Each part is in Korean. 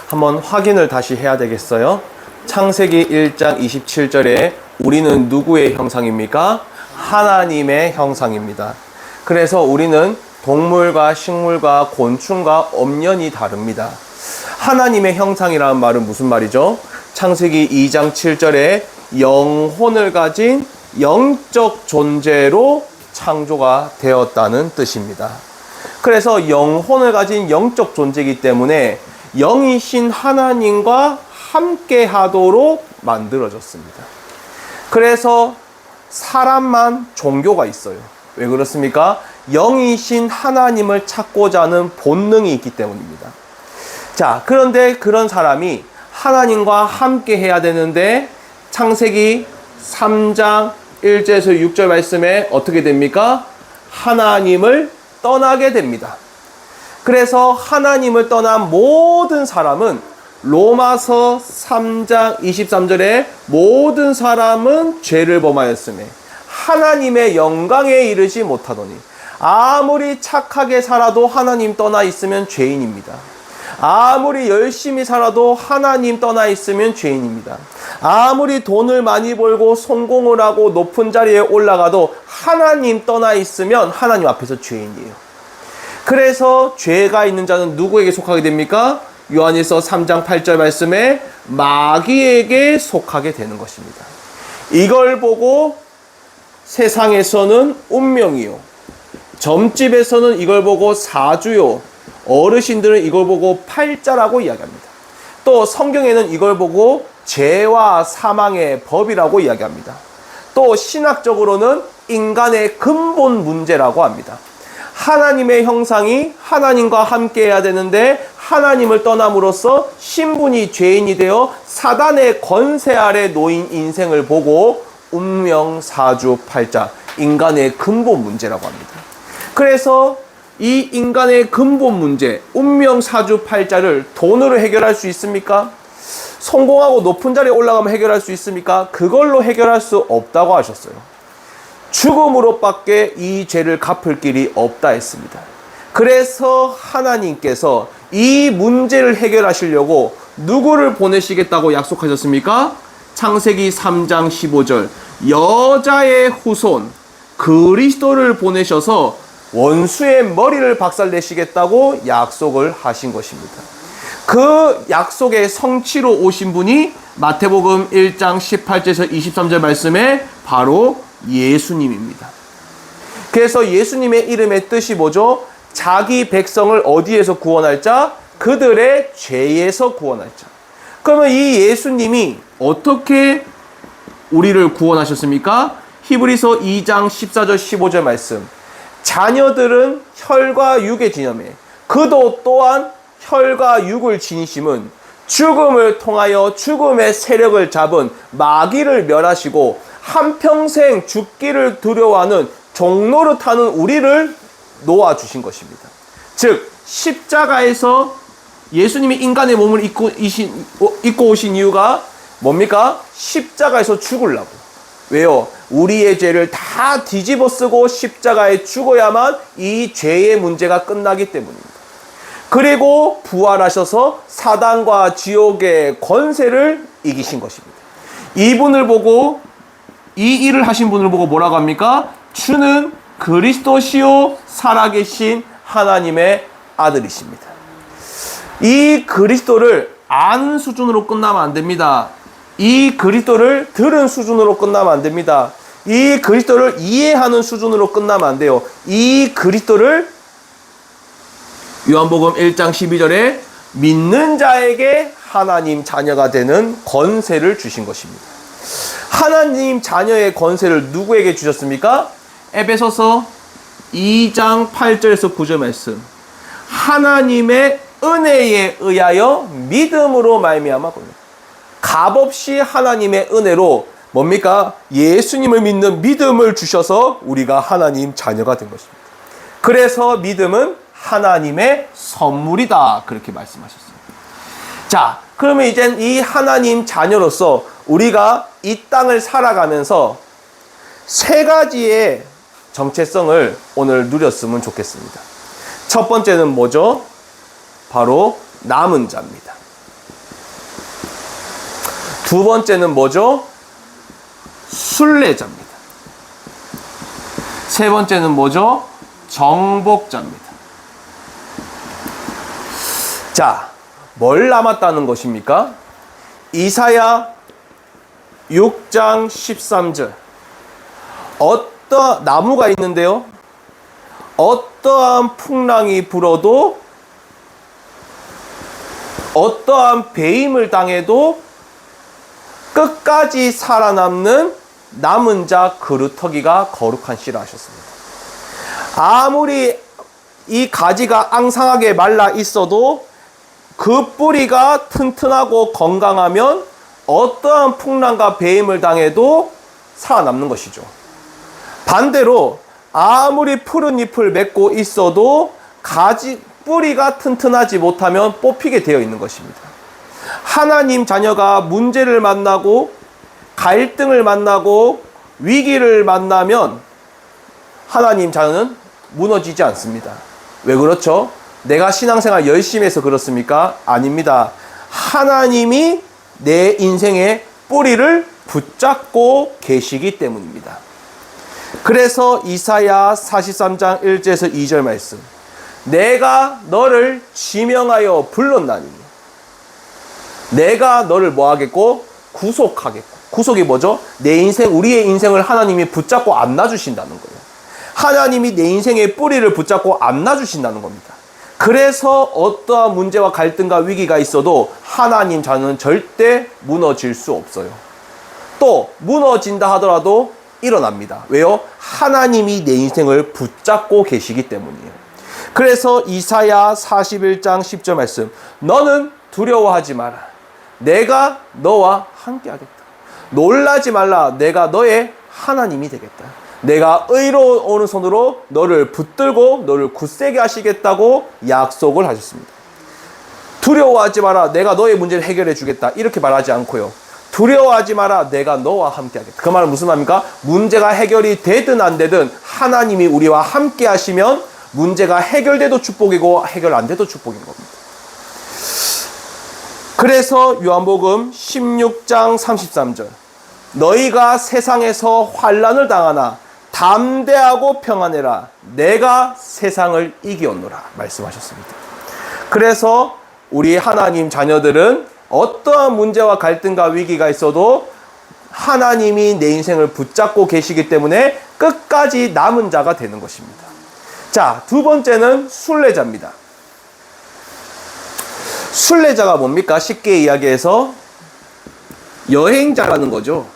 한번 확인을 다시 해야 되겠어요. 창세기 1장 27절에 우리는 누구의 형상입니까? 하나님의 형상입니다. 그래서 우리는 동물과 식물과 곤충과 엄연히 다릅니다. 하나님의 형상이라는 말은 무슨 말이죠? 창세기 2장 7절에 영혼을 가진 영적 존재로 창조가 되었다는 뜻입니다. 그래서 영혼을 가진 영적 존재이기 때문에 영이신 하나님과 함께 하도록 만들어졌습니다. 그래서 사람만 종교가 있어요. 왜 그렇습니까? 영이신 하나님을 찾고자 하는 본능이 있기 때문입니다. 자, 그런데 그런 사람이 하나님과 함께 해야 되는데 창세기 3장 1절에서 6절 말씀에 어떻게 됩니까? 하나님을 떠나게 됩니다. 그래서 하나님을 떠난 모든 사람은 로마서 3장 23절에 모든 사람은 죄를 범하였으며 하나님의 영광에 이르지 못하더니 아무리 착하게 살아도 하나님 떠나 있으면 죄인입니다. 아무리 열심히 살아도 하나님 떠나 있으면 죄인입니다. 아무리 돈을 많이 벌고 성공을 하고 높은 자리에 올라가도 하나님 떠나 있으면 하나님 앞에서 죄인이에요. 그래서 죄가 있는 자는 누구에게 속하게 됩니까? 요한일서 3장 8절 말씀에 마귀에게 속하게 되는 것입니다. 이걸 보고 세상에서는 운명이요, 점집에서는 이걸 보고 사주요, 어르신들은 이걸 보고 팔자라고 이야기합니다. 또 성경에는 이걸 보고 죄와 사망의 법이라고 이야기합니다. 또 신학적으로는 인간의 근본 문제라고 합니다. 하나님의 형상이 하나님과 함께 해야 되는데 하나님을 떠남으로써 신분이 죄인이 되어 사단의 권세 아래 놓인 인생을 보고 운명, 사주, 팔자, 인간의 근본 문제라고 합니다. 그래서 이 인간의 근본 문제, 운명, 사주, 팔자를 돈으로 해결할 수 있습니까? 성공하고 높은 자리에 올라가면 해결할 수 있습니까? 그걸로 해결할 수 없다고 하셨어요. 죽음으로밖에 이 죄를 갚을 길이 없다 했습니다. 그래서 하나님께서 이 문제를 해결하시려고 누구를 보내시겠다고 약속하셨습니까? 창세기 3장 15절 여자의 후손 그리스도를 보내셔서 원수의 머리를 박살내시겠다고 약속을 하신 것입니다. 그 약속의 성취로 오신 분이 마태복음 1장 18절에서 23절 말씀에 바로 예수님입니다. 그래서 예수님의 이름의 뜻이 뭐죠? 자기 백성을 어디에서 구원할 자? 그들의 죄에서 구원할 자. 그러면 이 예수님이 어떻게 우리를 구원하셨습니까? 히브리서 2장 14절 15절 말씀. 자녀들은 혈과 육의 지념에 그도 또한 혈과 육을 지니심은 죽음을 통하여 죽음의 세력을 잡은 마귀를 멸하시고 한평생 죽기를 두려워하는 종노릇하는 우리를 놓아주신 것입니다. 즉 십자가에서 예수님이 인간의 몸을 입고 오신 이유가 뭡니까? 십자가에서 죽으려고. 왜요? 우리의 죄를 다 뒤집어 쓰고 십자가에 죽어야만 이 죄의 문제가 끝나기 때문입니다. 그리고 부활하셔서 사단과 지옥의 권세를 이기신 것입니다. 이분을 보고, 이 일을 하신 분을 보고 뭐라고 합니까? 주는 그리스도시요 살아계신 하나님의 아들이십니다. 이 그리스도를 아는 수준으로 끝나면 안 됩니다. 이 그리스도를 들은 수준으로 끝나면 안 됩니다. 이 그리스도를 이해하는 수준으로 끝나면 안 돼요. 이 그리스도를 요한복음 1장 12절에 믿는 자에게 하나님 자녀가 되는 권세를 주신 것입니다. 하나님 자녀의 권세를 누구에게 주셨습니까? 에베소서 2장 8절에서 9절 말씀. 하나님의 은혜에 의하여 믿음으로 말미암아 값없이 하나님의 은혜로 뭡니까? 예수님을 믿는 믿음을 주셔서 우리가 하나님 자녀가 된 것입니다. 그래서 믿음은 하나님의 선물이다. 그렇게 말씀하셨습니다. 자, 그러면 이젠 이 하나님 자녀로서 우리가 이 땅을 살아가면서 세 가지의 정체성을 오늘 누렸으면 좋겠습니다. 첫 번째는 뭐죠? 바로 남은 자입니다. 두 번째는 뭐죠? 순례자입니다. 세 번째는 뭐죠? 정복자입니다. 자, 뭘 남았다는 것입니까? 이사야 6장 13절. 나무가 있는데요. 어떠한 풍랑이 불어도 어떠한 배임을 당해도 끝까지 살아남는 남은 자 그루터기가 거룩한 씨라 하셨습니다. 아무리 이 가지가 앙상하게 말라 있어도 그 뿌리가 튼튼하고 건강하면 어떠한 풍랑과 배임을 당해도 살아남는 것이죠. 반대로 아무리 푸른 잎을 맺고 있어도 뿌리가 튼튼하지 못하면 뽑히게 되어 있는 것입니다. 하나님 자녀가 문제를 만나고 갈등을 만나고 위기를 만나면 하나님 자녀는 무너지지 않습니다. 왜 그렇죠? 내가 신앙생활 열심히 해서 그렇습니까? 아닙니다. 하나님이 내 인생의 뿌리를 붙잡고 계시기 때문입니다. 그래서 이사야 43장 1절에서 2절 말씀. 내가 너를 지명하여 불렀나니 내가 너를 뭐하겠고? 구속하겠고. 구속이 뭐죠? 내 인생, 우리의 인생을 하나님이 붙잡고 안 놔주신다는 거예요. 하나님이 내 인생의 뿌리를 붙잡고 안 놔주신다는 겁니다. 그래서 어떠한 문제와 갈등과 위기가 있어도 하나님 자녀는 절대 무너질 수 없어요. 또 무너진다 하더라도 일어납니다. 왜요? 하나님이 내 인생을 붙잡고 계시기 때문이에요. 그래서 이사야 41장 10절 말씀. 너는 두려워하지 마라. 내가 너와 함께 하겠다. 놀라지 말라. 내가 너의 하나님이 되겠다. 내가 의로운 오른손으로 너를 붙들고 너를 굳세게 하시겠다고 약속을 하셨습니다. 두려워하지 마라. 내가 너의 문제를 해결해 주겠다. 이렇게 말하지 않고요. 두려워하지 마라. 내가 너와 함께 하겠다. 그 말은 무슨 말입니까? 문제가 해결이 되든 안 되든 하나님이 우리와 함께 하시면 문제가 해결돼도 축복이고 해결 안 돼도 축복인 겁니다. 그래서 요한복음 16장 33절. 너희가 세상에서 환난을 당하나 담대하고 평안해라. 내가 세상을 이기었노라. 말씀하셨습니다. 그래서 우리 하나님 자녀들은 어떠한 문제와 갈등과 위기가 있어도 하나님이 내 인생을 붙잡고 계시기 때문에 끝까지 남은 자가 되는 것입니다. 자, 두 번째는 순례자입니다. 순례자가 뭡니까? 쉽게 이야기해서 여행자라는 거죠.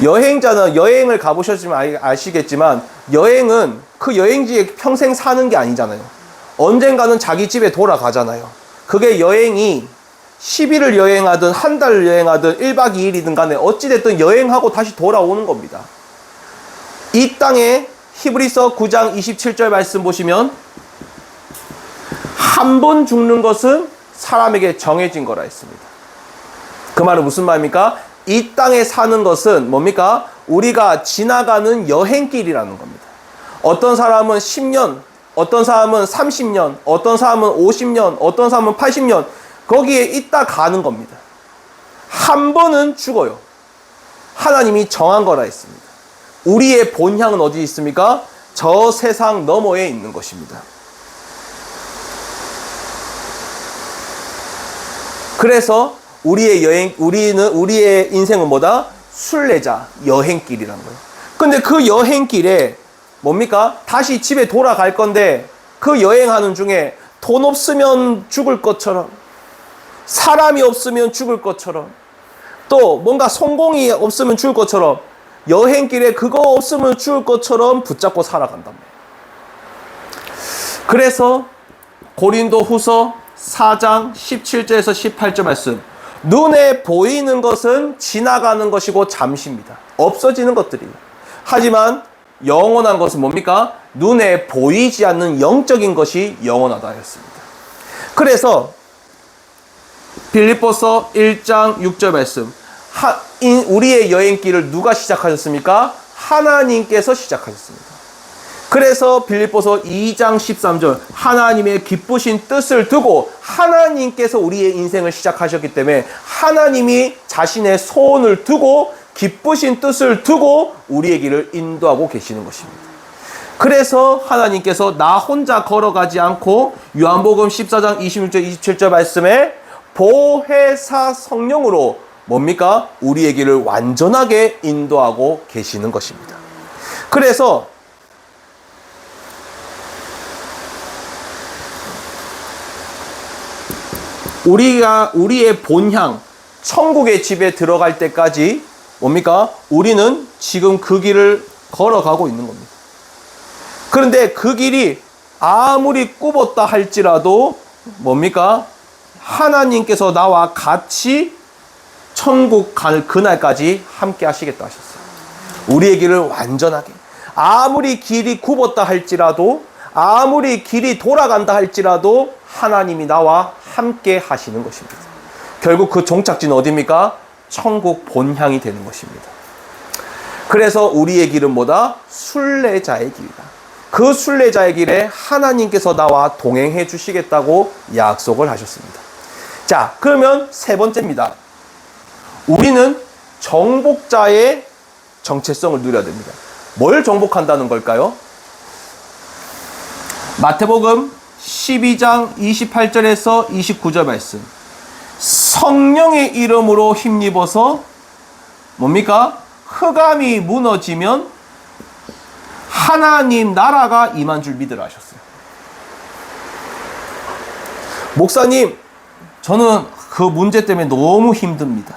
여행자는 여행을 가보셨지만 아시겠지만 여행은 그 여행지에 평생 사는 게 아니잖아요. 언젠가는 자기 집에 돌아가잖아요. 그게 여행이 10일을 여행하든 한 달을 여행하든 1박 2일이든 간에 어찌됐든 여행하고 다시 돌아오는 겁니다. 이 땅에 히브리서 9장 27절 말씀 보시면 한 번 죽는 것은 사람에게 정해진 거라 했습니다. 그 말은 무슨 말입니까? 이 땅에 사는 것은 뭡니까? 우리가 지나가는 여행길이라는 겁니다. 어떤 사람은 10년, 어떤 사람은 30년, 어떤 사람은 50년, 어떤 사람은 80년 거기에 있다 가는 겁니다. 한 번은 죽어요. 하나님이 정한 거라 했습니다. 우리의 본향은 어디 있습니까? 저 세상 너머에 있는 것입니다. 그래서 우리의 인생은 뭐다? 순례자, 여행길이라는 거예요. 근데 그 여행길에 뭡니까? 다시 집에 돌아갈 건데 그 여행하는 중에 돈 없으면 죽을 것처럼, 사람이 없으면 죽을 것처럼, 또 뭔가 성공이 없으면 죽을 것처럼 여행길에 그거 없으면 죽을 것처럼 붙잡고 살아간단 말이에요. 그래서 고린도후서 4장 17절에서 18절 말씀. 눈에 보이는 것은 지나가는 것이고 잠시입니다. 없어지는 것들이에요. 하지만 영원한 것은 뭡니까? 눈에 보이지 않는 영적인 것이 영원하다 하였습니다. 그래서 빌립보서 1장 6절 말씀. 우리의 여행길을 누가 시작하셨습니까? 하나님께서 시작하셨습니다. 그래서 빌립보서 2장 13절 하나님의 기쁘신 뜻을 두고 하나님께서 우리의 인생을 시작하셨기 때문에 하나님이 자신의 소원을 두고 기쁘신 뜻을 두고 우리의 길을 인도하고 계시는 것입니다. 그래서 하나님께서 나 혼자 걸어가지 않고 요한복음 14장 26절 27절 말씀에 보혜사 성령으로 뭡니까? 우리의 길을 완전하게 인도하고 계시는 것입니다. 그래서 우리의 본향 천국의 집에 들어갈 때까지 뭡니까? 우리는 지금 그 길을 걸어가고 있는 겁니다. 그런데 그 길이 아무리 굽었다 할지라도 뭡니까? 하나님께서 나와 같이 천국 갈 그날까지 함께 하시겠다 하셨어요. 우리의 길을 완전하게. 아무리 길이 굽었다 할지라도, 아무리 길이 돌아간다 할지라도 하나님이 나와 함께 하시는 것입니다. 결국 그 종착지는 어디입니까? 천국 본향이 되는 것입니다. 그래서 우리의 길은 뭐다? 순례자의 길이다. 그 순례자의 길에 하나님께서 나와 동행해 주시겠다고 약속을 하셨습니다. 자, 그러면 세 번째입니다. 우리는 정복자의 정체성을 누려야 됩니다. 뭘 정복한다는 걸까요? 마태복음 12장 28절에서 29절 말씀. 성령의 이름으로 힘입어서 뭡니까? 흑암이 무너지면 하나님 나라가 임한 줄 믿으라 하셨어요. 목사님, 저는 그 문제 때문에 너무 힘듭니다.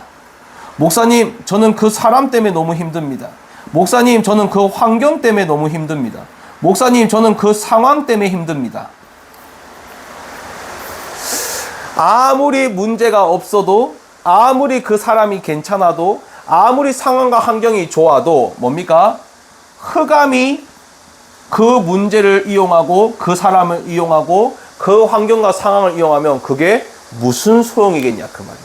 목사님, 저는 그 사람 때문에 너무 힘듭니다. 목사님, 저는 그 환경 때문에 너무 힘듭니다. 목사님, 저는 그 상황 때문에 힘듭니다. 아무리 문제가 없어도, 아무리 그 사람이 괜찮아도, 아무리 상황과 환경이 좋아도 뭡니까? 흑암이 그 문제를 이용하고 그 사람을 이용하고 그 환경과 상황을 이용하면 그게 무슨 소용이겠냐 그 말이에요.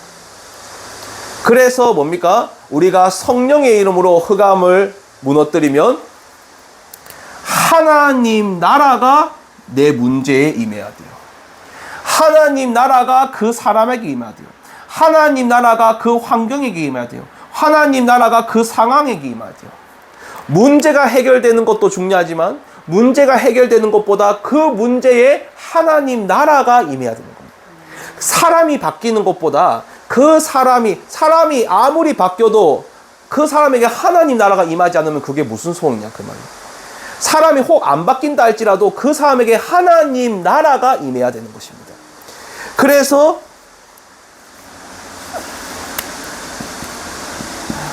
그래서 뭡니까? 우리가 성령의 이름으로 흑암을 무너뜨리면 하나님 나라가 내 문제에 임해야 돼요. 하나님 나라가 그 사람에게 임해야 돼요. 하나님 나라가 그 환경에게 임해야 돼요. 하나님 나라가 그 상황에게 임해야 돼요. 문제가 해결되는 것도 중요하지만 문제가 해결되는 것보다 그 문제에 하나님 나라가 임해야 되는 겁니다. 사람이 바뀌는 것보다 그 사람이 아무리 바뀌어도 그 사람에게 하나님 나라가 임하지 않으면 그게 무슨 소용이냐 그 말이에요. 사람이 혹 안 바뀐다 할지라도 그 사람에게 하나님 나라가 임해야 되는 것입니다. 그래서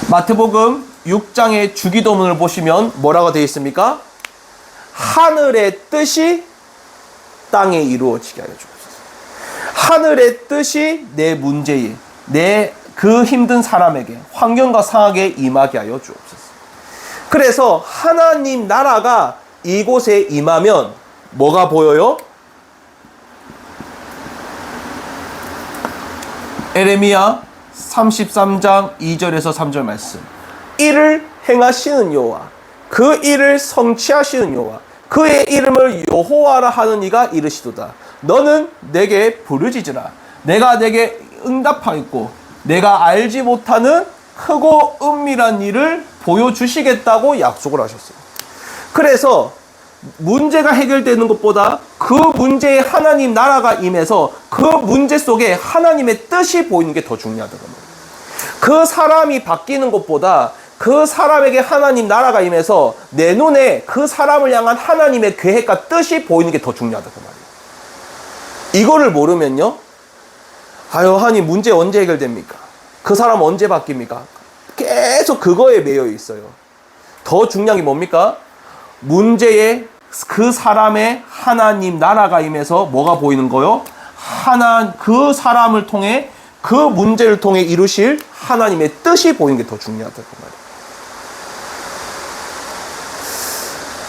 마태복음 6장의 주기도문을 보시면 뭐라고 되어 있습니까? 하늘의 뜻이 땅에 이루어지게 하여 주옵소서. 하늘의 뜻이 내 문제에, 내 그 힘든 사람에게, 환경과 상황에 임하게 하여 주옵소서. 그래서 하나님 나라가 이곳에 임하면 뭐가 보여요? 에레미야 33장 2절에서 3절 말씀. 이를 행하시는 여호와, 그 일을 성취하시는 여호와, 그의 이름을 여호와라 하는 이가 이르시도다. 너는 내게 부르짖으라. 내가 내게 응답하겠고 내가 알지 못하는 크고 은밀한 일을 보여주시겠다고 약속을 하셨어요. 그래서 문제가 해결되는 것보다 그 문제에 하나님 나라가 임해서 그 문제 속에 하나님의 뜻이 보이는 게 더 중요하다는 거예요. 그 사람이 바뀌는 것보다 그 사람에게 하나님 나라가 임해서 내 눈에 그 사람을 향한 하나님의 계획과 뜻이 보이는 게 더 중요하다고 말이에요. 이거를 모르면요, 아유, 하나님 문제 언제 해결됩니까? 그 사람 언제 바뀝니까? 계속 그거에 매여 있어요. 더 중요한 게 뭡니까? 문제에 그 사람의 하나님 나라가 임해서 뭐가 보이는 거요? 그 사람을 통해, 그 문제를 통해 이루실 하나님의 뜻이 보이는 게 더 중요하다고 말이에요.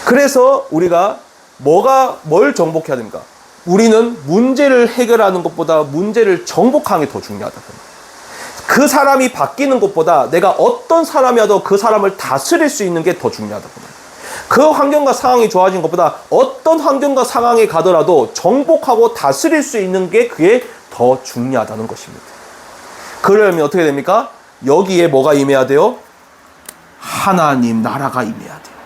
그래서 우리가 뭘 정복해야 됩니까? 우리는 문제를 해결하는 것보다 문제를 정복하는 게 더 중요하다고 말이에요. 그 사람이 바뀌는 것보다 내가 어떤 사람이어도 그 사람을 다스릴 수 있는 게 더 중요하다고 말이에요. 그 환경과 상황이 좋아진 것보다 어떤 환경과 상황에 가더라도 정복하고 다스릴 수 있는 게 그게 더 중요하다는 것입니다. 그러려면 어떻게 됩니까? 여기에 뭐가 임해야 돼요? 하나님 나라가 임해야 돼요.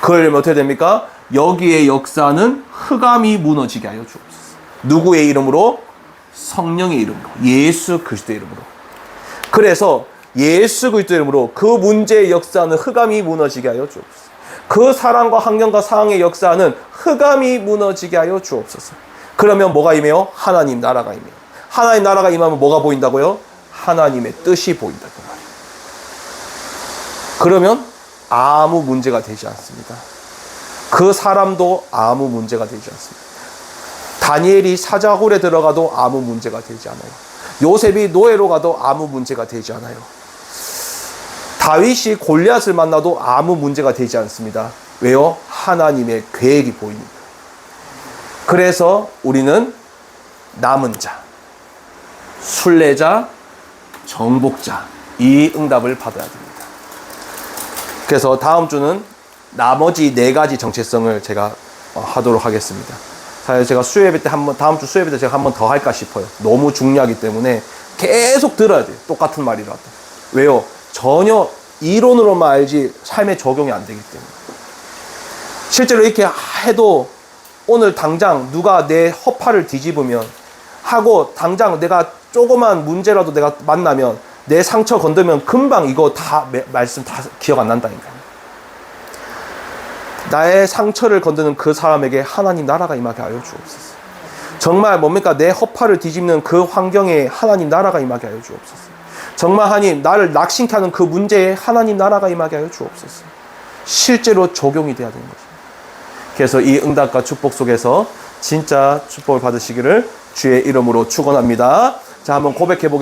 그러려면 어떻게 됩니까? 여기에 역사는 흑암이 무너지게 하여 주옵소서. 누구의 이름으로? 성령의 이름으로, 예수 그리스도의 이름으로. 그래서 예수 그리스도의 이름으로 그 문제의 역사는 흑암이 무너지게 하여 주옵소서. 그 사람과 환경과 상황의 역사는 흑암이 무너지게 하여 주옵소서. 그러면 뭐가 임해요? 하나님 나라가 임해요. 하나님 나라가 임하면 뭐가 보인다고요? 하나님의 뜻이 보인다 그 말이에요. 그러면 아무 문제가 되지 않습니다. 그 사람도 아무 문제가 되지 않습니다. 다니엘이 사자굴에 들어가도 아무 문제가 되지 않아요. 요셉이 노예로 가도 아무 문제가 되지 않아요. 다윗이 골리앗을 만나도 아무 문제가 되지 않습니다. 왜요? 하나님의 계획이 보입니다. 그래서 우리는 남은 자, 순례자, 정복자, 이 응답을 받아야 됩니다. 그래서 다음 주는 나머지 4가지 정체성을 제가 하도록 하겠습니다. 사실 제가 수요예배 때 다음 주 수요예배 때 제가 한 번 더 할까 싶어요. 너무 중요하기 때문에 계속 들어야 돼요. 똑같은 말이라도. 왜요? 전혀 이론으로만 알지 삶에 적용이 안 되기 때문에. 실제로 이렇게 해도 오늘 당장 누가 내 허파를 뒤집으면 하고 당장 내가 조그만 문제라도 내가 만나면 내 상처 건들면 금방 이거 다 말씀 다 기억 안 난다니까요. 나의 상처를 건드는 그 사람에게 하나님 나라가 임하게 하여 주옵소서. 정말 뭡니까? 내 허파를 뒤집는 그 환경에 하나님 나라가 임하게 하여 주옵소서. 정말 하나님 나를 낙심케 하는 그 문제에 하나님 나라가 임하게 하여 주옵소서. 실제로 적용이 돼야 되는 것입니다. 그래서 이 응답과 축복 속에서 진짜 축복을 받으시기를 주의 이름으로 축원합니다. 자, 한번 고백해 보겠습니다.